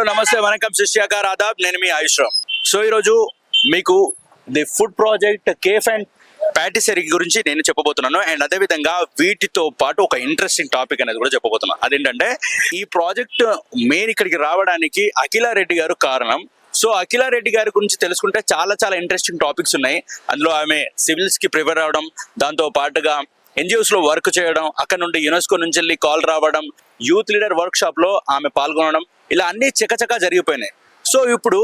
నమస్తే వనకం శిష్యాకార్ ఆదాబ్. నేను మీ ఆయుష్రామ్. సో ఈరోజు మీకు the food project cafe and patisserie గురించి నేను చెప్పబోతున్నాను. అండ్ అదేవిధంగా వీటితో పాటు ఒక ఇంట్రెస్టింగ్ టాపిక్ అనేది కూడా చెప్పబోతున్నాను. అదేంటంటే ఈ ప్రాజెక్ట్ మెయిన్ ఇక్కడికి రావడానికి అఖిలారెడ్డి గారు కారణం. సో అఖిలారెడ్డి గారి గురించి తెలుసుకుంటే చాలా ఇంట్రెస్టింగ్ టాపిక్స్ ఉన్నాయి. అందులో ఆమె సివిల్స్ కి ప్రిపేర్ అవడం, దాంతో పాటుగా ఎన్జిఓస్ లో వర్క్ చేయడం, అక్కడ నుండి యునెస్కో నుంచి వెళ్ళి కాల్ రావడం, యూత్ లీడర్ వర్క్ షాప్ లో ఆమె పాల్గొనడం, ఇలా అన్ని చకచకా జరిగిపోయినాయి. సో ఇప్పుడు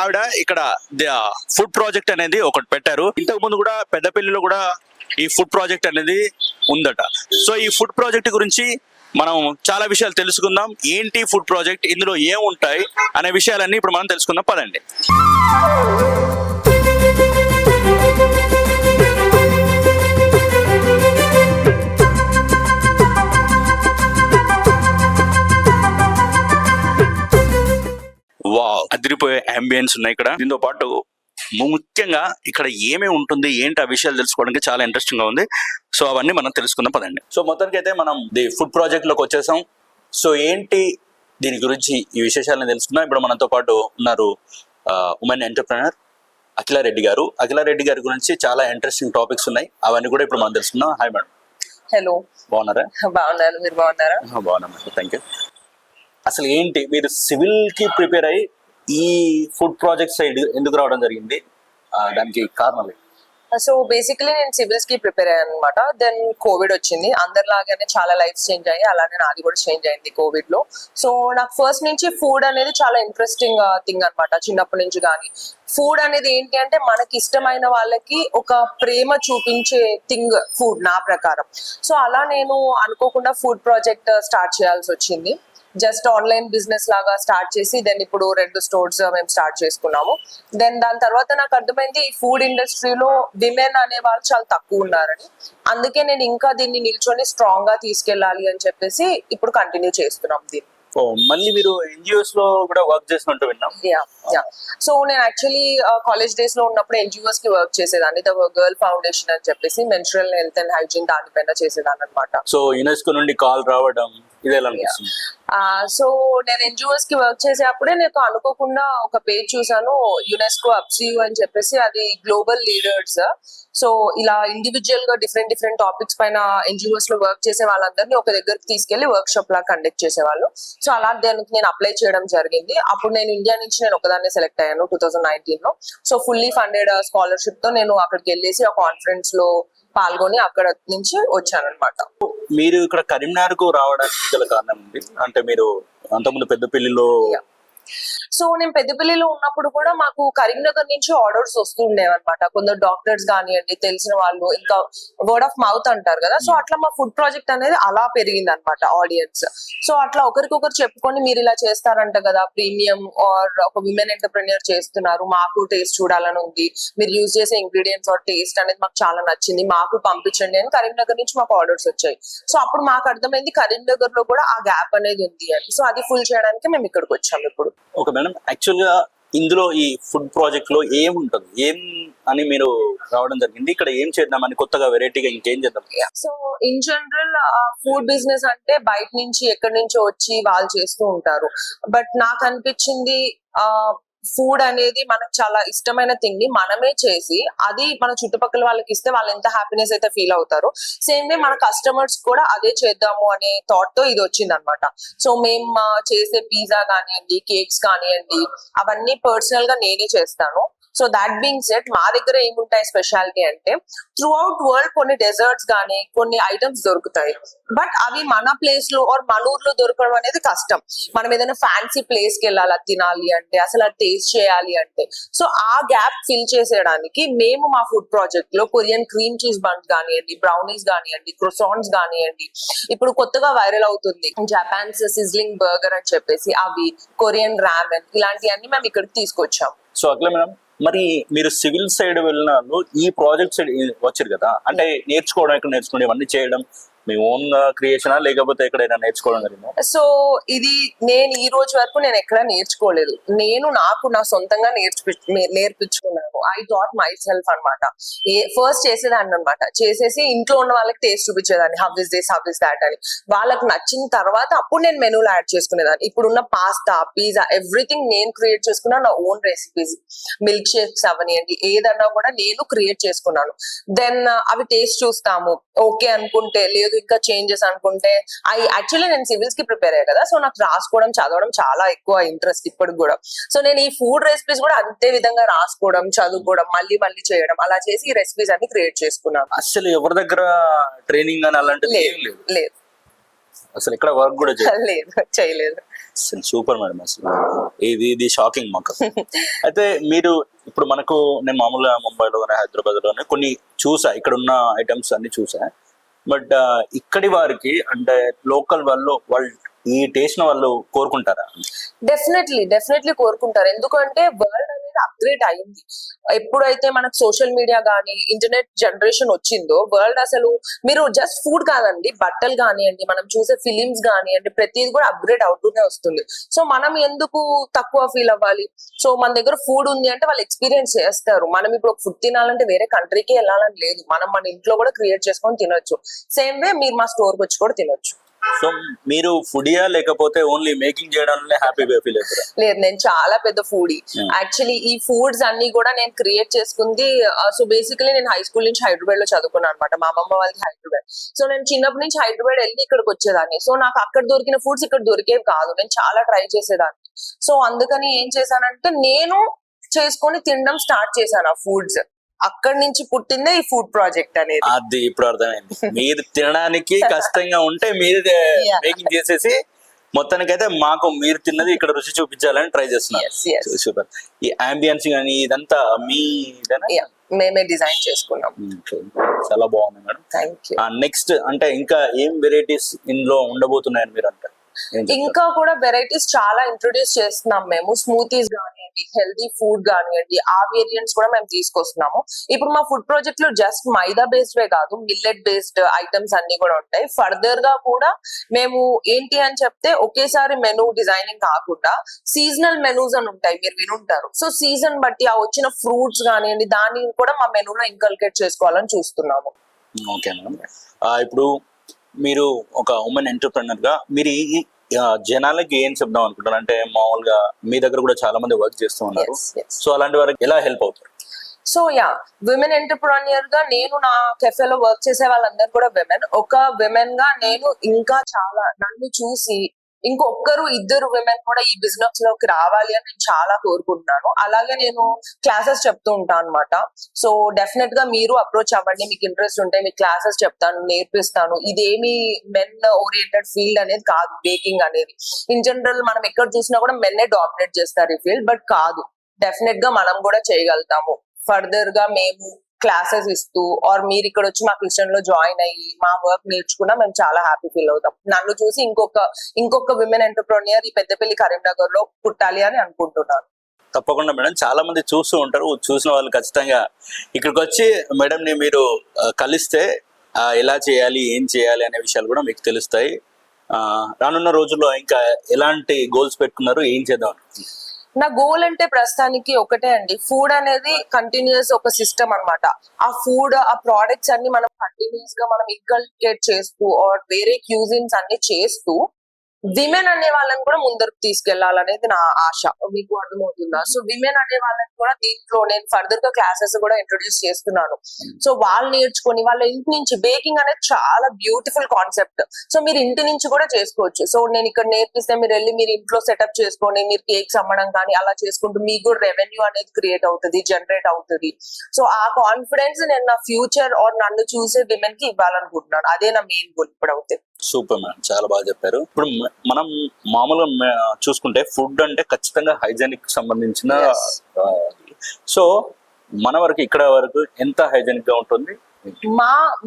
ఆవిడ ఇక్కడ ఫుడ్ ప్రాజెక్ట్ అనేది ఒకటి పెట్టారు. ఇంతకు ముందు కూడా పెద్దపల్లిలో కూడా ఈ ఫుడ్ ప్రాజెక్ట్ అనేది ఉందట. సో ఈ ఫుడ్ ప్రాజెక్ట్ గురించి మనం చాలా విషయాలు తెలుసుకుందాం. ఏంటి ఫుడ్ ప్రాజెక్ట్, ఇందులో ఏముంటాయి అనే విషయాలన్నీ ఇప్పుడు మనం తెలుసుకుందాం. పదండి. వావ్, అదిరిపోయే అంబియన్స్ ఉన్నాయి ఇక్కడ. దీంతో పాటు ముఖ్యంగా ఇక్కడ ఏమేమి ఉంటుంది, ఏంటి ఆ విషయాలు తెలుసుకోవడానికి చాలా ఇంట్రెస్టింగ్ గా ఉంది. సో అవన్నీ మనం తెలుసుకుందాం పదండి. సో మొత్తానికి అయితే మనం ది ఫుడ్ ప్రాజెక్ట్ లోకి వచ్చేసాం. సో ఏంటి దీని గురించి ఈ విశేషాలను తెలుసుకుందాం. ఇప్పుడు మనతో పాటు ఉన్నారు ఉమెన్ ఎంటర్ప్రెనర్ అఖిలారెడ్డి గారు. అఖిలారెడ్డి గారి గురించి చాలా ఇంట్రెస్టింగ్ టాపిక్స్ ఉన్నాయి, అవన్నీ కూడా ఇప్పుడు మనం తెలుసుకుందాం. Hi madam. హలో, బాగున్నారా? బాగున్నాను, మీరు బాగున్నారా? బాగున్నా మేడం, థ్యాంక్ యూ. అసలు ఏంటి మీరు సివిల్ కి ప్రిపేర్ అయ్యి ఈ ఫుడ్ ప్రాజెక్ట్ సైడ్ ఎందుకు రావడం జరిగింది, దానికి కారణాలు? సో బేసికలీ నేను సివిల్స్ కి ప్రిపేర్ అయ్యాను అనమాట. దెన్ కోవిడ్ వచ్చింది, అందరిలాగానే చాలా లైఫ్ చేంజ్ అయ్యి అలానే నాది కూడా చేంజ్ అయింది కోవిడ్ లో. సో నాకు ఫస్ట్ నుంచి ఫుడ్ అనేది చాలా ఇంట్రెస్టింగ్ థింగ్ అనమాట. చిన్నప్పటి నుంచి కానీ ఫుడ్ అనేది ఏంటి అంటే మనకి ఇష్టమైన వాళ్ళకి ఒక ప్రేమ చూపించే థింగ్ ఫుడ్ నా ప్రకారం. సో అలా నేను అనుకోకుండా ఫుడ్ ప్రాజెక్ట్ స్టార్ట్ చేయాల్సి వచ్చింది. జస్ట్ ఆన్లైన్ బిజినెస్ లాగా స్టార్ట్ చేసి దెన్ ఇప్పుడు 2 స్టోర్స్ మేము స్టార్ట్ చేసుకున్నాము. దెన్ దాని తర్వాత నాకు అర్థమైంది ఈ ఫుడ్ ఇండస్ట్రీలో విమెన్ అనే వాళ్ళు చాలా తక్కువ ఉన్నారని. అందుకే నేను ఇంకా దీన్ని నిల్చొని స్ట్రాంగ్ గా తీసుకెళ్ళాలి అని చెప్పేసి ఇప్పుడు కంటిన్యూ చేస్తున్నాం దీన్ని. మళ్ళీ మీరు ఎన్జిఓస్ లో కూడా వర్క్ చేసినట్టు విన్నాం. సో నేను యాక్చువల్లీ కాలేజ్ డేస్ లో ఉన్నప్పుడు ఎన్జిఓస్ కి వర్క్ చేసేదాన్ని. ద గర్ల్ ఫౌండేషన్ అని చెప్పేసి మెన్స్ట్రల్ హెల్త్ అండ్ హైజీన్ దానిపైన చేసేదాన్ని అనమాట. సో యునెస్కో నుండి కాల్ రావడం ఇదేలా? సో నేను ఎన్జిఓస్ కి వర్క్ చేసేటప్పుడే నేను అనుకోకుండా ఒక పేజ్ చూసాను, యునెస్కో అప్సియూ అని చెప్పేసి. అది గ్లోబల్ లీడర్స్. సో ఇలా ఇండివిజువల్ గా డిఫరెంట్ టాపిక్స్ పైన ఎన్జిఓస్ లో వర్క్ చేసే వాళ్ళందరినీ ఒక దగ్గరికి తీసుకెళ్లి వర్క్ షాప్ లా కండక్ట్ చేసేవాళ్ళు. సో అలా దానికి నేను అప్లై చేయడం జరిగింది. అప్పుడు నేను ఇండియా నుంచి నేను ఒకదాన్ని సెలెక్ట్ అయ్యాను 2019 లో. సో ఫుల్లీ ఫండెడ్ స్కాలర్షిప్ తో నేను అక్కడికి వెళ్ళేసి ఆ కాన్ఫరెన్స్ లో పాల్గొని అక్కడ నుంచి వచ్చాను అనమాట. మీరు ఇక్కడ కరీంనగర్ కు రావడానికి గల కారణం ఉంది అంటే మీరు అంతకుముందు పెద్దపల్లిలో. సో నేను పెద్దపల్లిలో ఉన్నప్పుడు కూడా మాకు కరీంనగర్ నుంచి ఆర్డర్స్ వస్తుండేవి అనమాట. కొందరు డాక్టర్స్ కానివ్వండి, తెలిసిన వాళ్ళు, ఇంకా వర్డ్ ఆఫ్ మౌత్ అంటారు కదా. సో అట్లా మా ఫుడ్ ప్రాజెక్ట్ అనేది అలా పెరిగింది అనమాట ఆడియన్స్. సో అట్లా ఒకరికొకరు చెప్పుకొని మీరు ఇలా చేస్తారంట కదా, ప్రీమియం ఆర్ ఒక విమెన్ ఎంటర్ప్రెన్యూర్ చేస్తున్నారు, మాకు టేస్ట్ చూడాలని ఉంది, మీరు యూజ్ చేసే ఇంగ్రీడియంట్స్ ఆర్ టేస్ట్ అనేది మాకు చాలా నచ్చింది, మాకు పంపించండి అని కరీంనగర్ నుంచి మాకు ఆర్డర్స్ వచ్చాయి. సో అప్పుడు మాకు అర్థమైంది కరీంనగర్ లో కూడా ఆ గ్యాప్ అనేది ఉంది అని. సో అది ఫుల్ చేయడానికి మేము ఇక్కడికి వచ్చాము ఇప్పుడు. ఓకే మేడం, యాక్చువల్ గా ఇందులో ఈ ఫుడ్ ప్రాజెక్ట్ లో ఏముంటుంది, ఏం అని మీరు రావడం జరిగింది? ఇక్కడ ఏం చేద్దామని కొత్తగా వెరైటీగా ఇంకేం చేద్దాం? So in general food business అంటే బయట నుంచి ఎక్కడి నుంచో వచ్చి వాళ్ళు చేస్తూ ఉంటారు. బట్ నాకు అనిపించింది ఫుడ్ అనేది మనకు చాలా ఇష్టమైన థింగ్ ని మనమే చేసి అది మన చుట్టుపక్కల వాళ్ళకి ఇస్తే వాళ్ళు ఎంత హ్యాపీనెస్ అయితే ఫీల్ అవుతారు, సేమ్ వే మన కస్టమర్స్ కూడా అదే చేద్దాము అనే థాట్ తో ఇది వచ్చింది అనమాట. సో మేము చేసే పిజ్జా కానివ్వండి, కేక్స్ కానివ్వండి, అవన్నీ పర్సనల్ గా నేనే చేస్తాను. సో దాట్ బీయింగ్ సెడ్ మా దగ్గర ఏముంటాయి స్పెషాలిటీ అంటే త్రూ అవుట్ వరల్డ్ కొన్ని డెజర్ట్స్ కానీ కొన్ని ఐటమ్స్ దొరుకుతాయి. బట్ అవి మన ప్లేస్ లో ఆర్ మన ఊర్లో దొరకడం అనేది కష్టం. మనం ఏదైనా ఫ్యాన్సీ ప్లేస్ కి వెళ్ళాలి అది తినాలి అంటే, అసలు అది టేస్ట్ చేయాలి అంటే. సో ఆ గ్యాప్ ఫిల్ చేసేయడానికి మేము మా ఫుడ్ ప్రాజెక్ట్ లో కొరియన్ క్రీమ్ చీజ్ బన్స్ కానివ్వండి, బ్రౌనీస్ కానివ్వండి, క్రోసాన్స్ కానివ్వండి, ఇప్పుడు కొత్తగా వైరల్ అవుతుంది జపాన్స్ సిజ్లింగ్ బర్గర్ అని చెప్పేసి, అవి కొరియన్ రామెన్, ఇలాంటివన్నీ మేము ఇక్కడికి తీసుకొచ్చాం. సో అట్లా మేడం, మరి మీరు సివిల్ సైడ్ వెళ్ళిన ఈ ప్రాజెక్ట్ సైడ్ వచ్చారు కదా, అంటే నేర్చుకోవడం, ఇక్కడ నేర్చుకోవడం, ఇవన్నీ చేయడం మీ ఓన్ క్రియేషనా లేకపోతే ఎక్కడైనా నేర్చుకోవడం జరిగిందా? సో ఇది నేను ఈ రోజు వరకు నేను ఎక్కడ నేర్చుకోలేదు. నేను నా సొంతంగా నేర్పించుకున్నాను. ఐ థాట్ మై సెల్ఫ్ అనమాట. ఫస్ట్ చేసేదాన్ని అనమాట, చేసేసి ఇంట్లో ఉన్న వాళ్ళకి టేస్ట్ చూపించేదాన్ని, how is this, how is that అని. వాళ్ళకి నచ్చిన తర్వాత అప్పుడు నేను మెనూలో యాడ్ చేసుకునేదాన్ని. ఇప్పుడున్న పాస్తా, పిజ్జా, ఎవ్రీథింగ్ నేను క్రియేట్ చేసుకున్నా, నా ఓన్ రెసిపీస్, మిల్క్ షేక్స్ అవనియండి, ఏదన్నా కూడా నేను క్రియేట్ చేసుకున్నాను. దెన్ అవి టేస్ట్ చూస్తాము, ఓకే అనుకుంటే, లేదు ఇంకా చేంజెస్ అనుకుంటే. యాక్చువల్లీ నేను సివిల్స్ కి ప్రిపేర్ అయ్యా కదా, సో నాకు రాసుకోవడం చదవడం చాలా ఎక్కువ ఇంట్రెస్ట్ ఇప్పటికి కూడా. సో నేను ఈ ఫుడ్ రెసిపీస్ కూడా అంతే విధంగా రాసుకోవడం, చదువుకోవడం, మళ్ళీ మళ్ళీ చేయడం, అలా చేసి ఈ రెసిపీస్ అన్ని క్రియేట్ చేసుకున్నాను. అసలు ఎవరి దగ్గర ట్రైనింగ్ అని అలాంటిది ఏం లేదు? లేదు అసలు ఇక్కడ వర్క్ కూడా లేదు, చేయలేదు. అసలు సూపర్ మేడం. అసలు ఇది షాకింగ్ మాకు. అయితే మీరు ఇప్పుడు మనకు, నేను మామూలుగా ముంబైలో కానీ హైదరాబాద్ లోనే కొన్ని చూసా, ఇక్కడ ఉన్న ఐటమ్స్ అన్ని చూసా. బట్ ఇక్కడి వారికి అంటే లోకల్ వాళ్ళు ఈ టేస్ట్ వాళ్ళు కోరుకుంటారా? డెఫినెట్లీ కోరుకుంటారు. ఎందుకంటే వరల్డ్ అనేది అప్గ్రేడ్ అయింది. ఎప్పుడైతే మనకు సోషల్ మీడియా కానీ ఇంటర్నెట్ జనరేషన్ వచ్చిందో, వరల్డ్ అసలు మీరు జస్ట్ ఫుడ్ కాదండి, బట్టలు కానివ్వండి, మనం చూసే ఫిలిమ్స్ కానివ్వండి, ప్రతిది కూడా అప్గ్రేడ్ అవుతూనే వస్తుంది. సో మనం ఎందుకు తక్కువ ఫీల్ అవ్వాలి? సో మన దగ్గర ఫుడ్ ఉంది అంటే వాళ్ళు ఎక్స్పీరియన్స్ చేస్తారు. మనం ఇప్పుడు ఒక ఫుడ్ తినాలంటే వేరే కంట్రీకి వెళ్ళాలని లేదు, మనం మన ఇంట్లో కూడా క్రియేట్ చేసుకొని తినొచ్చు. సేమ్ వే మీరు మా స్టోర్కి వచ్చి కూడా తినొచ్చు. సో మీరు ఫుడియా లేకపోతే ఓన్లీ మేకింగ్ చేయడంలో హ్యాపీగా ఫీల్ అవుతారా? లేదు, నేను చాలా పెద్ద ఫుడీ. యాక్చువల్లీ ఈ ఫుడ్స్ అన్ని కూడా నేను క్రియేట్ చేసుకుంది. సో బేసికలీ నేను హై స్కూల్ నుంచి హైదరాబాద్ లో చదువుకున్నాను అనమాట. మా అమ్మమ్మ వాళ్ళకి హైదరాబాద్. సో నేను చిన్నప్పటి నుంచి హైదరాబాద్ వెళ్ళి ఇక్కడికి వచ్చేదాన్ని. సో నాకు అక్కడ దొరికిన ఫుడ్స్ ఇక్కడ దొరికేవి కాదు, నేను చాలా ట్రై చేసేదాన్ని. సో అందుకని ఏం చేశానంటే నేను చేసుకొని తినడం స్టార్ట్ చేశాను ఆ ఫుడ్స్. అక్కడి నుంచి పుట్టిందే ఈ ఫుడ్ ప్రాజెక్ట్ అనేది. అది ఇప్పుడు అర్థమైంది. మీరు తినడానికి కష్టంగా ఉంటే మీరు మేకింగ్ చేసేసి మొత్తానికైతే మాకు మీరు తిన్నది ఇక్కడ రుచి చూపించాలని ట్రై చేస్తున్నారు. సూపర్. ఈ అంబియన్స్ కానీ ఇదంతా మేమే డిజైన్ చేసుకున్నాం. చాలా బాగుంది మేడం. Thank you. నెక్స్ట్ అంటే ఇంకా ఏం వెరైటీస్ ఇందులో ఉండబోతున్నాయని మీరు అంటారు? ఇంకా కూడా వెరైటీస్ చాలా ఇంట్రొడ్యూస్ చేస్తున్నాం మేము. స్మూతీస్ కానివ్వండి, హెల్దీ ఫుడ్ కానివ్వండి, ఆ వేరియంట్స్ కూడా మేము తీసుకొస్తున్నాము. ఇప్పుడు మా ఫుడ్ ప్రాజెక్ట్ లో జస్ట్ మైదా బేస్డ్ కాదు, మిల్లెట్ బేస్డ్ ఐటమ్స్ అన్ని కూడా ఉంటాయి. ఫర్దర్ గా కూడా మేము ఏంటి అని చెప్తే, ఒకేసారి మెనూ డిజైనింగ్ కాకుండా సీజనల్ మెనూస్ అని ఉంటాయి, మీరు వినుంటారు. సో సీజన్ బట్టి ఆ వచ్చిన ఫ్రూట్స్ కానివ్వండి, దాన్ని కూడా మా మెనూలో ఇంకల్కేట్ చేసుకోవాలని చూస్తున్నాము. Okay madam. ఇప్పుడు మీరు ఒక ఉమెన్ ఎంటర్‌ప్రెన్యూర్ గా మీరు ఈ జనాలకి ఏం చెప్దాం అనుకుంటారు? అంటే మామూలుగా మీ దగ్గర కూడా చాలా మంది వర్క్ చేస్తూ ఉన్నారు. సో అలాంటి వారికి ఎలా హెల్ప్ అవుతారు? సో విమెన్ ఎంటర్‌ప్రెన్యూర్ గా నేను నా కెఫేలో వర్క్ చేసే వాళ్ళందరూ కూడా విమెన్. ఒక విమెన్ గా నేను ఇంకా చాలా, నన్ను చూసి ఇంకొకరు ఇద్దరు విమెన్ కూడా ఈ బిజినెస్ లోకి రావాలి అని నేను చాలా కోరుకుంటున్నాను. అలాగే నేను క్లాసెస్ చెప్తూ ఉంటాను అనమాట. సో డెఫినెట్ గా మీరు అప్రోచ్ అవ్వండి, మీకు ఇంట్రెస్ట్ ఉంటే మీకు క్లాసెస్ చెప్తాను, నేర్పిస్తాను. ఇదేమి మెన్ ఓరియంటెడ్ ఫీల్డ్ అనేది కాదు బేకింగ్ అనేది. ఇన్ జనరల్ మనం ఎక్కడ చూసినా కూడా మెన్నే డామినేట్ చేస్తారు ఈ ఫీల్డ్, బట్ కాదు, డెఫినెట్ గా మనం కూడా చేయగలుగుతాము. ఫర్దర్ గా మేము క్లాసెస్ ఇస్తూ ఆర్ మీరు ఇక్కడ వచ్చి మా కిచెన్ లో జాయిన్ అయ్యి మా వర్క్ నేర్చుకున్నా మేము చాలా హ్యాపీ ఫీల్ అవుతాం. నన్ను చూసి ఇంకొక విమెన్ ఎంటర్‌ప్రెన్యూర్ ఈ పెద్దపల్లి కరీంనగర్ లో పుట్టాలి అని అనుకుంటున్నాను. తప్పకుండా మేడం. చాలా మంది చూస్తూ ఉంటారు, చూసిన వాళ్ళు ఖచ్చితంగా ఇక్కడికి వచ్చి మేడం ని మీరు కలిస్తే ఎలా చేయాలి, ఏం చేయాలి అనే విషయాలు కూడా మీకు తెలుస్తాయి. రానున్న రోజుల్లో ఇంకా ఎలాంటి గోల్స్ పెట్టుకున్నారు, ఏం చేద్దాం? నా గోల్ అంటే ప్రస్తుతానికి ఒకటే అండి, ఫుడ్ అనేది కంటిన్యూస్ ఒక సిస్టమ్ అన్నమాట. ఆ ఫుడ్, ఆ ప్రోడక్ట్స్ అన్ని మనం కంటిన్యూస్ గా మనం ఇంకల్కేట్ చేస్తూ ఆర్ వేరే క్యూజిన్స్ అన్ని చేస్తూ విమెన్ అనే వాళ్ళని కూడా ముందరకు తీసుకెళ్లాలనేది నా ఆశ. మీకు అర్థమవుతుందా? సో విమెన్ అనే వాళ్ళని కూడా దీంట్లో నేను ఫర్దర్ గా క్లాసెస్ కూడా ఇంట్రొడ్యూస్ చేస్తున్నాను. సో వాళ్ళు నేర్చుకొని వాళ్ళ ఇంటి నుంచి, బేకింగ్ అనేది చాలా బ్యూటిఫుల్ కాన్సెప్ట్. సో మీరు ఇంటి నుంచి కూడా చేసుకోవచ్చు. సో నేను ఇక్కడ నేర్పిస్తే మీరు వెళ్ళి మీరు ఇంట్లో సెటప్ చేసుకొని మీరు కేక్స్ అమ్మడం కానీ అలా చేసుకుంటూ మీకు కూడా రెవెన్యూ అనేది క్రియేట్ అవుతుంది, జనరేట్ అవుతుంది. సో ఆ కాన్ఫిడెన్స్ నేను నా ఫ్యూచర్ ఆర్ నన్ను చూసే విమెన్ కి ఇవ్వాలనుకుంటున్నాను. అదే నా మెయిన్ గోల్ ఇప్పుడు అవుతుంది. సూపర్ మేడం, చాలా బాగా చెప్పారు. ఇప్పుడు మనం మామూలుగా చూసుకుంటే ఫుడ్ అంటే ఖచ్చితంగా హైజెనిక్ సంబంధించిన. సో మన వరకు ఇక్కడ వరకు ఎంత హైజెనిక్ గా ఉంటుంది?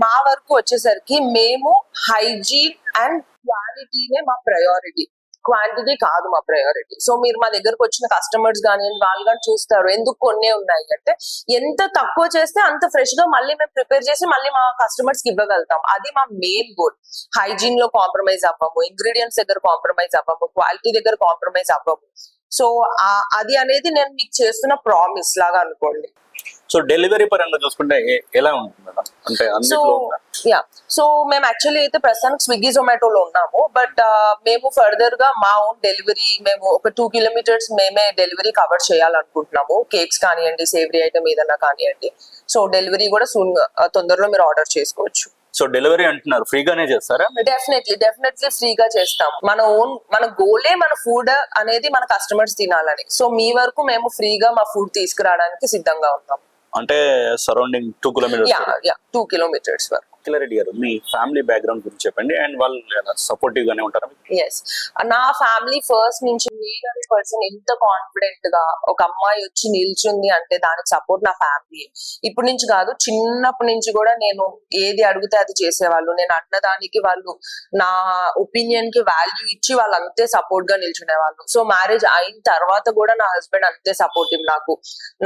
మా వరకు వచ్చేసరికి మేము హైజీన్ అండ్ క్వాలిటీనే మా ప్రయారిటీ, క్వాంటిటీ కాదు మా ప్రయారిటీ. సో మీరు మా దగ్గరకు వచ్చిన కస్టమర్స్ కానీ వాళ్ళు కానీ చూస్తారు, ఎందుకు కొన్నే ఉన్నాయి అంటే ఎంత తక్కువ చేస్తే అంత ఫ్రెష్ గా మళ్ళీ మేము ప్రిపేర్ చేసి మళ్ళీ మా కస్టమర్స్ కి ఇవ్వగలుగుతాం. అది మా మెయిన్ గోల్. హైజీన్ లో కాంప్రమైజ్ అవ్వము, ఇంగ్రీడియంట్స్ దగ్గర కాంప్రమైజ్ అవ్వము, క్వాలిటీ దగ్గర కాంప్రమైజ్ అవ్వము. సో అది అనేది నేను మీకు చేస్తున్న ప్రామిస్ లాగా అనుకోండి. సో డెలివరీ పరంగా చూసుకుంటే ఎలా ఉంటుంది మేడం? అంటే సో యా, సో మేము యాక్చువల్లీ అయితే ప్రస్తుతానికి స్విగ్గీ జొమాటోలో ఉన్నాము. బట్ మేము ఫర్దర్ గా మా ఓన్ డెలివరీ, మేము ఒక 2 kilometers మేమే డెలివరీ కవర్ చేయాలనుకుంటున్నాము. కేక్స్ కానివ్వండి, సేవరీ ఐటమ్ ఏదన్నా కానివ్వండి. సో డెలివరీ కూడా తొందరలో మీరు ఆర్డర్ చేసుకోవచ్చు. సో డెలివరీ అంటున్నారు, ఫ్రీగానే చేస్తారా? డెఫినెట్లీ ఫ్రీగా చేస్తాం. మన గోలే మన ఫుడ్ అనేది మన కస్టమర్స్ తినాలని. సో మీ వరకు మేము ఫ్రీగా మా ఫుడ్ తీసుకురావడానికి సిద్ధంగా ఉన్నాం. అంటే సరౌండింగ్ 2 kilometers. 2 kilometers వరకు. రెడ్డి గారు, మీ ఫ్యామిలీ బ్యాక్గ్రౌండ్ గురించి చెప్పండి. అండ్ వాళ్ళు సపోర్టివ్ గానే ఉంటారా? ఎస్, నా ఫ్యామిలీ ఫస్ట్ నుంచి మీరనే పర్సన్ ఎంత కాన్ఫిడెంట్ గా ఒక అమ్మాయి వచ్చి నిల్చుంది అంటే దానికి సపోర్ట్ నా ఫ్యామిలీ. ఇప్పటి నుంచి కాదు, చిన్నప్పటి నుంచి కూడా నేను ఏది అడిగితే అది చేసేవాళ్ళు. నేను అన్నదానికి వాళ్ళు నా ఒపీనియన్ కి వాల్యూ ఇచ్చి వాళ్ళు అంతే సపోర్ట్ గా నిల్చునేవాళ్ళు. సో మ్యారేజ్ అయిన తర్వాత కూడా నా హస్బెండ్ అంతే సపోర్టివ్.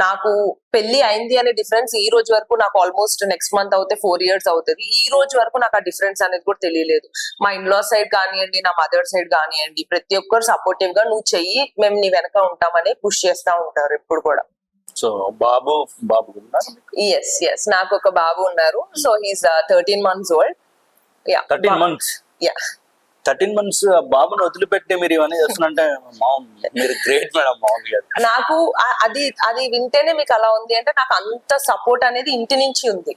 నాకు పెళ్లి అయింది అనే డిఫరెన్స్ ఈ రోజు వరకు, నాకు ఆల్మోస్ట్ నెక్స్ట్ మంత్ అవుతే 4 years అవుతుంది. ఈ రోజు వరకు నాకు ఆ డిఫరెన్స్ అనేది కూడా తెలియలేదు. మా ఇన్లా సైడ్ కానివ్వండి, నా మదర్ సైడ్ కానివ్వండి, ప్రతి ఒక్కరు సపోర్టివ్ గా నువ్వు చెయ్యి, మేము నీ వెనక ఉంటామని పుష్ చేస్తా ఉంటారు ఎప్పుడు కూడా. సో బాబు ఎస్, నాకు ఒక బాబు ఉన్నారు. So he's 13 months old. 13 months. 13 months బాబుని వదిలిపెట్టి మీరు ఇవన్నీ చేస్తున్నంటే మీరు గ్రేట్ మేడం. మామూలుగా నాకు అది వింటేనే మీకు అలా ఉంది అంటే నాకు అంత సపోర్ట్ అనేది ఇంటి నుంచి ఉంది.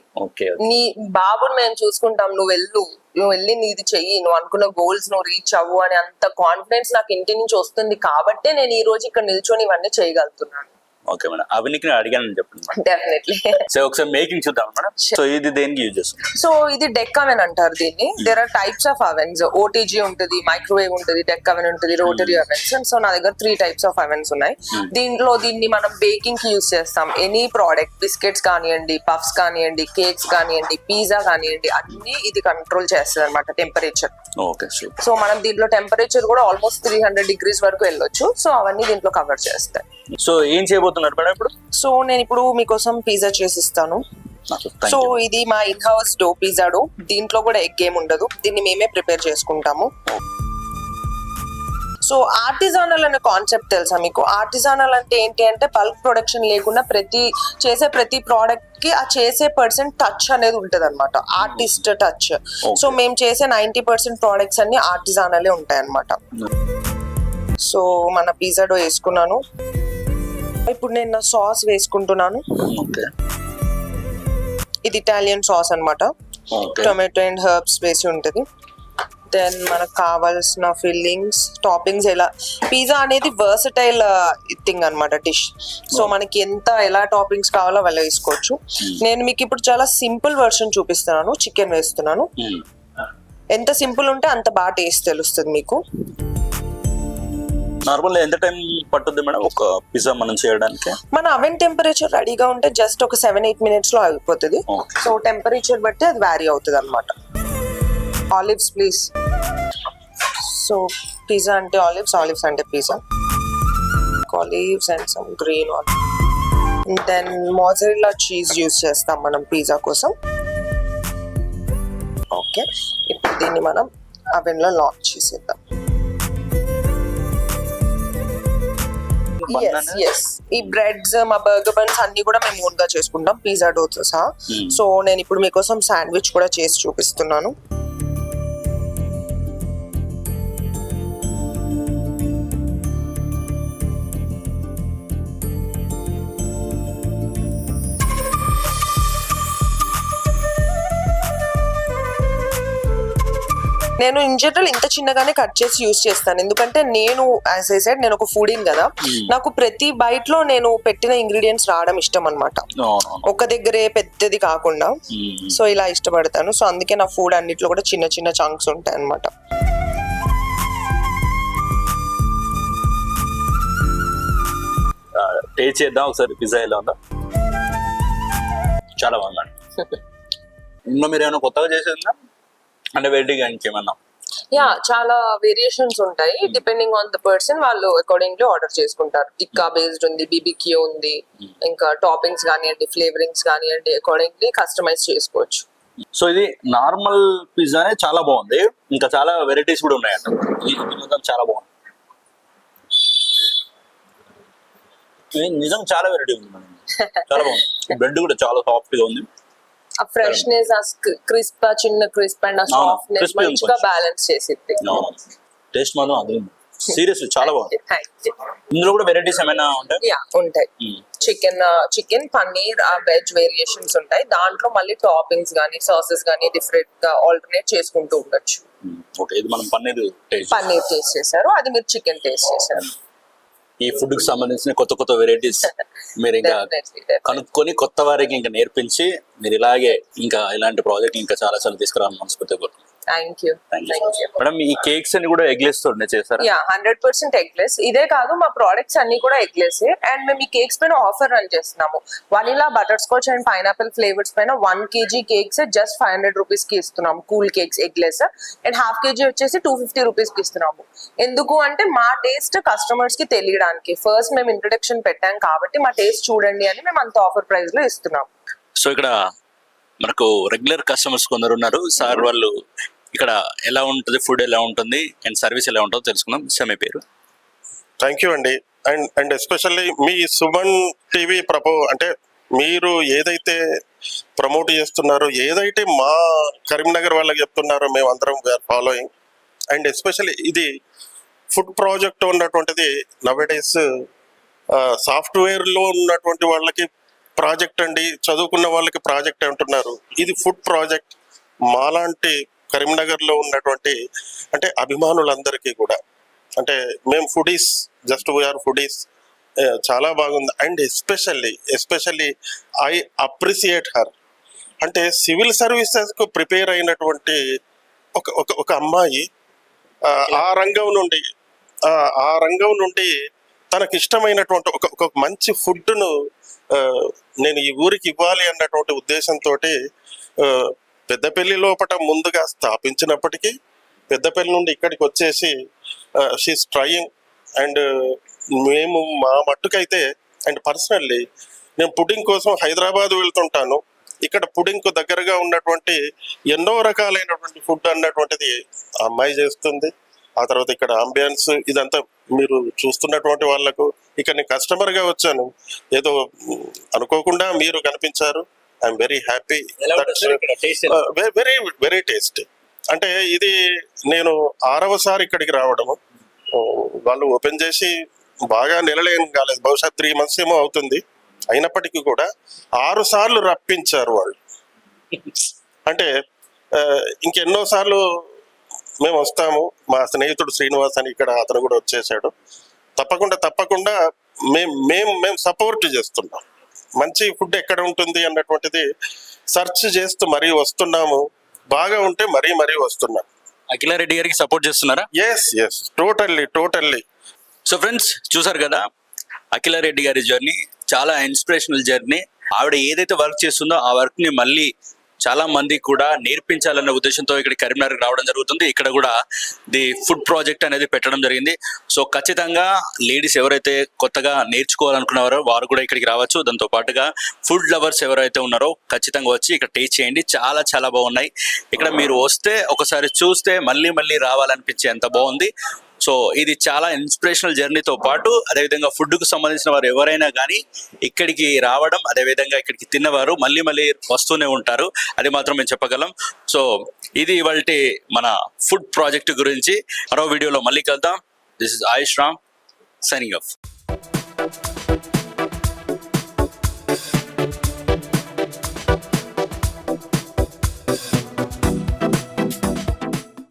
నీ బాబుని మేము చూసుకుంటాం, నువ్వు వెళ్ళి నీది చెయ్యి, నువ్వు అనుకున్న గోల్స్ నువ్వు రీచ్ అవ్వు అని అంత కాన్ఫిడెన్స్ నాకు ఇంటి నుంచి వస్తుంది. కాబట్టే నేను ఈ రోజు ఇక్కడ నిల్చొని ఇవన్నీ చేయగలుగుతున్నాను. ఓకే మేడం, అవినికి అడిగాను చెప్పండి. డెఫినెట్లీ. సో ఒకసారి మేకింగ్ చూద్దాం మేడం. సో ఇది దేనికి యూజ్ చేస్తాం? సో ఇది డెక్ అవెన్ అంటారు దీన్ని. There are types of ovens. OTG ఉంటుంది, మైక్రోవేవ్ ఉంటుంది, డెక్ అవెన్ ఉంటుంది, రోటరీ అవెన్స్. సో నా దగ్గర 3 types ఆఫ్ అవెన్స్ ఉన్నాయి. దీన్ని మనం బేకింగ్ కి యూజ్ చేస్తాం. ఎనీ ప్రోడక్ట్, బిస్కెట్స్ కానివ్వండి, పఫ్స్ కానివ్వండి, కేక్స్ కానివ్వండి, పిజ్జా కానివ్వండి, అన్ని ఇది కంట్రోల్ చేస్తుంది అనమాట టెంపరేచర్. ఓకే. సో మనం దీంట్లో టెంపరేచర్ కూడా ఆల్మోస్ట్ 300 degrees వరకు వెళ్ళొచ్చు. సో అవన్నీ దీంట్లో కవర్ చేస్తాయి. సో ఏం చేయబోతున్నారు మేడం ఇప్పుడు? సో నేను ఇప్పుడు మీకోసం పిజ్జా చేసిస్తాను. సో ఇది మా in house dough, pizza dough. దీంట్లో కూడా ఎగ్ ఏం ఉండదు, దీన్ని మేమే ప్రిపేర్ చేసుకుంటాము. సో ఆర్టిజానల్ అనే కాన్సెప్ట్ తెలుసా మీకు? ఆర్టిజానల్ అంటే ఏంటి అంటే బల్క్ ప్రొడక్షన్ లేకుండా ప్రతి ప్రోడక్ట్ కి ఆ చేసే పర్సన్ టచ్ అనేది ఉంటది అనమాట, ఆర్టిస్ట్ టచ్. సో మేము చేసే 90% ప్రోడక్ట్స్ అన్ని ఆర్టిజానలే ఉంటాయి అనమాట. సో మన పిజ్జా డో వేసుకున్నాను. ఇప్పుడు నేను నా సాస్ వేసుకుంటున్నాను. ఇది ఇటాలియన్ సాస్ అన్నమాట. టొమాటో అండ్ హర్బ్స్ వేసి ఉంటుంది. దెన్ మనకు కావాల్సిన ఫిల్లింగ్స్, టాపింగ్స్. ఎలా పిజ్జా అనేది వర్సటైల్ థింగ్ అన్నమాట, డిష్. సో మనకి ఎలా టాపింగ్స్ కావాలో అలా వేసుకోవచ్చు. నేను మీకు ఇప్పుడు చాలా సింపుల్ వర్షన్ చూపిస్తున్నాను. చికెన్ వేస్తున్నాను. ఎంత సింపుల్ ఉంటే అంత బాగా టేస్ట్ తెలుస్తుంది మీకు. నార్మల్ ఎంత టైం పట్టుద్ది మేడం ఒక పిజ్జా మనం చేయడానికి? మన అవెన్ టెంపరేచర్ రెడీగా ఉంటే జస్ట్ ఒక 7-8 minutes లో అయిపోతుంది. సో టెంపరేచర్ బట్టి అది వ్యారీ అవుతుంది అనమాట. Olives please. సో పిజ్జా అంటే ఆలివ్స్, ఆలివ్స్ అంటే pizza. Olives and some green olive. Then mozzarella cheese use చేస్తాం మనం పిజ్జా కోసం. ఓకే, ఇప్పుడు దీన్ని మనం అవెన్ లో లాంచ్ చేసేద్దాం. ఈ బ్రెడ్స్, మా బర్గర్ బన్స్ అన్ని కూడా మేము ఓన్ గా చేసుకుంటాం, పిజ్జా డోతో సహా. సో నేను ఇప్పుడు మీకోసం శాండ్విచ్ కూడా చేసి చూపిస్తున్నాను. నేను ఇన్ జనరల్ ఇంత చిన్నగానే కట్ చేసి యూజ్ చేస్తాను. ఎందుకంటే నేను యాజ్ ఐ సెడ్ నేను ఒక ఫుడీని కదా, నాకు ప్రతి బైట్ లో నేను పెట్టిన ఇంగ్రీడియంట్స్ రావడం ఇష్టం అనమాట, ఒక దగ్గరే పెద్దది కాకుండా. సో ఇలా ఇష్టపడతాను. సో అందుకే నా ఫుడ్ అన్నిట్లో కూడా చిన్న చిన్న చంక్స్ ఉంటాయి అనమాట. టేస్ట్ చేద్దాం ఒకసారి పిజ్జా ఎలా ఉందా. చాలా బాగుందండి. ఇంకా మీరు ఏమైనా కొత్తగా చేసేదా అంటే వెరైటీగా ఇంకేమన్నా? యా, చాలా వేరియేషన్స్ ఉంటాయి. డిపెండింగ్ ఆన్ ద పర్సన్, వాళ్ళు అకార్డింగ్లీ ఆర్డర్ చేసుకుంటారు. టిక్కా బేస్డ్ ఉంది, బీబీక్యూ ఉంది, ఇంకా టాపింగ్స్ కానివ్వండి, ఫ్లేవరింగ్స్ కానివ్వండి, అకార్డింగ్లీ కస్టమైజ్ చేసుకోవచ్చు. సో ఇది నార్మల్ పిజ్జానే చాలా బాగుంది, ఇంకా చాలా వెరైటీస్ కూడా ఉన్నాయంట. ఇది చాలా బాగుంది. నిజంగా చాలా వెరైటీ ఉంది మేడం. చాలా బాగుంది. బ్రెడ్ కూడా చాలా సాఫ్ట్ గా ఉంది. ఆ ఫ్రెష్నెస్, ఆ క్రిస్ప్, చిన్న క్రిస్ప్ అండ్ ఆ సాఫ్ట్నెస్ crispy మంచిగా కొంచెం. బ్యాలెన్స్ చేసిద్ది. టేస్ట్ మాత్రం అది సీరియస్లీ చాలా బాగుంది. Thank you. ఇందులో కూడా వెరైటీస్ ఏమైనా ఉంటాయి? యా ఉంటాయి. చికెన్ పన్నీర్ వెజ్ వేరియేషన్స్ ఉంటాయి. దాంట్లో మళ్ళీ టాపింగ్స్ గానీ సాసెస్ గానీ డిఫరెంట్ గా ఆల్టర్నేట్ చేసుకుంటూ ఉండొచ్చు. ఓకే, ఇది మనం పన్నీర్ టేస్ట్ చేశారు, అది మీరు చికెన్ టేస్ట్ చేశారు. ఈ ఫుడ్ కి సంబంధించిన కొత్త కొత్త వెరైటీస్ మీరు ఇంకా కనుక్కొని కొత్త వారికి ఇంకా నేర్పించి మీరు ఇలాగే ఇంకా ఇలాంటి ప్రాజెక్ట్ ఇంకా చాలా చాలా తీసుకురావాలని మనస్ఫూర్తిగా కోరుకుంటున్నాను. Thank you. మేడం, ఈ కేక్స్ అన్ని కూడా ఎగ్లెస్ తోనే చేస్తారా? Yeah 100% eggless. ఇదే కాదు, మా ప్రోడక్ట్స్ అన్ని కూడా ఎగ్లెస్. అండ్ మేము ఈ కేక్స్ పైన ఆఫర్ రన్ చేస్తున్నాము. Vanilla, butter scotch and pineapple flavours పైన 1 kg కేక్స్ జస్ట్ 500 రూపీస్ కి ఇస్తున్నాము. Cool cakes eggless. And ½ kg వచ్చేసి 250 రూపీస్ కి ఇస్తున్నాము. ఎందుకు అంటే మా టేస్ట్ కస్టమర్స్ కి తెలియడానికి. ఫస్ట్ మేము ఇంట్రొడక్షన్ పెట్టాం కాబట్టి మా టేస్ట్ చూడండి అని మేము అంత ఆఫర్ ప్రైస్ లో ఇస్తున్నాం. సో ఇక్కడ మనకు రెగ్యులర్ కస్టమర్స్ కొందరు ఉన్నారు సార్. వాళ్ళు ఇక్కడ ఎలా ఉంటుంది, ఫుడ్ ఎలా ఉంటుంది అండ్ సర్వీస్ ఎలా ఉంటుందో తెలుసుకుందాం. మీ పేరు? థ్యాంక్ యూ అండి. And especially me Suman TV అంటే మీరు ఏదైతే ప్రమోట్ చేస్తున్నారో, ఏదైతే మా కరీంనగర్ వాళ్ళకి చెప్తున్నారో మేమందరం వీఆర్ ఫాలోయింగ్. అండ్ ఎస్పెషల్లీ ఇది ఫుడ్ ప్రాజెక్ట్ ఉన్నటువంటిది నవేడేస్ సాఫ్ట్వేర్లో ఉన్నటువంటి వాళ్ళకి ప్రాజెక్ట్ అండి, చదువుకున్న వాళ్ళకి ప్రాజెక్ట్ అంటున్నారు. ఇది ఫుడ్ ప్రాజెక్ట్ మాలాంటి కరీంనగర్లో ఉన్నటువంటి అంటే అభిమానులందరికీ కూడా, మేము ఫుడీస్, జస్ట్ వీఆర్ ఫుడీస్. చాలా బాగుంది. And especially I appreciate her. అంటే సివిల్ సర్వీసెస్కు ప్రిపేర్ అయినటువంటి ఒక అమ్మాయి ఆ రంగం నుండి తనకి ఇష్టమైనటువంటి ఒక మంచి ఫుడ్ను నేను ఈ ఊరికి ఇవ్వాలి అన్నటువంటి ఉద్దేశంతో పెద్దపల్లి లోపల ముందుగా స్థాపించినప్పటికీ పెద్దపల్లి నుండి ఇక్కడికి వచ్చేసి షీస్ ట్రయింగ్. అండ్ మేము మా మట్టుకైతే అండ్ పర్సనల్లీ నేను పుడ్డింగ్ కోసం హైదరాబాద్ వెళ్తుంటాను. ఇక్కడ పుడ్డింగ్కు దగ్గరగా ఉన్నటువంటి ఎన్నో రకాలైనటువంటి ఫుడ్ అన్నటువంటిది ఆ అమ్మాయి చేస్తుంది. ఆ తర్వాత ఇక్కడ అంబియన్స్ ఇదంతా మీరు చూస్తున్నటువంటి వాళ్ళకు ఇక్కడ నేను కస్టమర్గా వచ్చాను. ఏదో అనుకోకుండా మీరు కనిపించారు. I'm very happy. Very very tasty. అంటే ఇది నేను 6వసారి ఇక్కడికి రావడము. వాళ్ళు ఓపెన్ చేసి బాగా నెలలేం కాలేదు, బహుశా 3 months ఏమో అవుతుంది. అయినప్పటికీ కూడా 6 సార్లు రప్పించారు వాళ్ళు. అంటే ఇంకెన్నో సార్లు మేము వస్తాము. మా స్నేహితుడు శ్రీనివాస్ అని ఇక్కడ అతను కూడా వచ్చేసాడు. తప్పకుండా మేము సపోర్ట్ చేస్తున్నాం. మంచి ఫుడ్ ఎక్కడ ఉంటుంది అన్నటువంటిది సెర్చ్ చేస్తూ మరీ వస్తున్నాము. బాగా ఉంటే మరీ వస్తున్నాం. అఖిలారెడ్డి గారికి సపోర్ట్ చేస్తున్నారా? Yes totally. సో ఫ్రెండ్స్, చూసారు కదా అఖిలారెడ్డి గారి జర్నీ. చాలా ఇన్స్పిరేషనల్ జర్నీ. ఆవిడ ఏదైతే వర్క్ చేస్తుందో ఆ వర్క్ ని మళ్ళీ చాలా మంది కూడా నేర్పించాలన్న ఉద్దేశంతో ఇక్కడ కరీంనగర్కి రావడం జరుగుతుంది. ఇక్కడ కూడా ది ఫుడ్ ప్రాజెక్ట్ అనేది పెట్టడం జరిగింది. సో ఖచ్చితంగా లేడీస్ ఎవరైతే కొత్తగా నేర్చుకోవాలనుకున్నారో వారు కూడా ఇక్కడికి రావచ్చు. దాంతో పాటుగా ఫుడ్ లవర్స్ ఎవరైతే ఉన్నారో ఖచ్చితంగా వచ్చి ఇక్కడ టేస్ట్ చేయండి. చాలా చాలా బాగున్నాయి. ఇక్కడ మీరు వస్తే ఒకసారి చూస్తే మళ్ళీ రావాలనిపించే అంత బాగుంది. సో ఇది చాలా ఇన్స్పిరేషనల్ జర్నీతో పాటు అదేవిధంగా ఫుడ్కు సంబంధించిన వారు ఎవరైనా కానీ ఇక్కడికి రావడం, అదేవిధంగా ఇక్కడికి తిన్నవారు మళ్ళీ వస్తూనే ఉంటారు. అది మాత్రం మేము చెప్పగలం. సో ఇది ఇవాల్టి మన ఫుడ్ ప్రాజెక్ట్ గురించి. మరో వీడియోలో మళ్ళీ కలుద్దాం. This is Ayush Ram signing off.